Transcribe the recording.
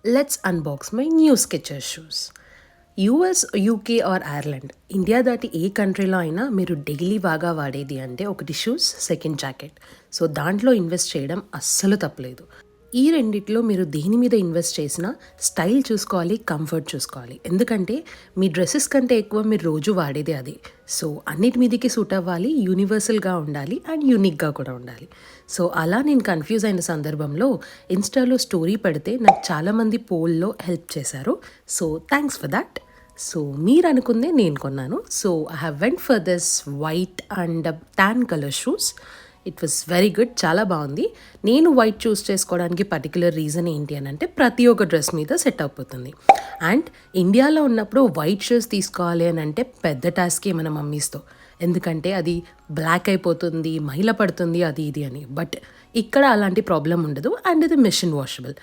Let's unbox my new Skechers shoes. US, UK or Ireland, India దాటి ఏ కంట్రీలో అయినా మీరు డైలీ బాగా వాడేది అంటే ఒకటి షూస్, సెకండ్ జాకెట్. సో దాంట్లో ఇన్వెస్ట్ చేయడం అస్సలు తప్పలేదు. ఈ రెండిట్లో మీరు దేని మీద ఇన్వెస్ట్ చేసినా స్టైల్ చూసుకోవాలి, కంఫర్ట్ చూసుకోవాలి. ఎందుకంటే మీ డ్రెస్సెస్ కంటే ఎక్కువ మీరు రోజు వాడేదే అది. సో అన్నిటి మీదకి సూట్ అవ్వాలి, యూనివర్సల్గా ఉండాలి అండ్ యూనిక్గా కూడా ఉండాలి. సో అలా నేను కన్ఫ్యూజ్ అయిన సందర్భంలో ఇన్స్టాలో స్టోరీ పెడితే నాకు చాలామంది పోల్లో హెల్ప్ చేశారు. So thanks for that. So మీరు అనుకుందే నేను కొన్నాను. So I have went for this white and tan colour shoes. It was very good, చాలా బాగుంది. నేను వైట్ చూస్ చేసుకోవడానికి పర్టికులర్ రీజన్ ఏంటి అని అంటే ప్రతి ఒక్క డ్రెస్ మీద సెట్ అయిపోతుంది. అండ్ ఇండియాలో ఉన్నప్పుడు వైట్ షూస్ తీసుకోవాలి అని అంటే పెద్ద టాస్కే మన మమ్మీస్తో, ఎందుకంటే అది బ్లాక్ అయిపోతుంది, మైల పడుతుంది, అది ఇది అని. బట్ ఇక్కడ అలాంటి ప్రాబ్లం ఉండదు అండ్ ఇది మిషన్ వాషబుల్.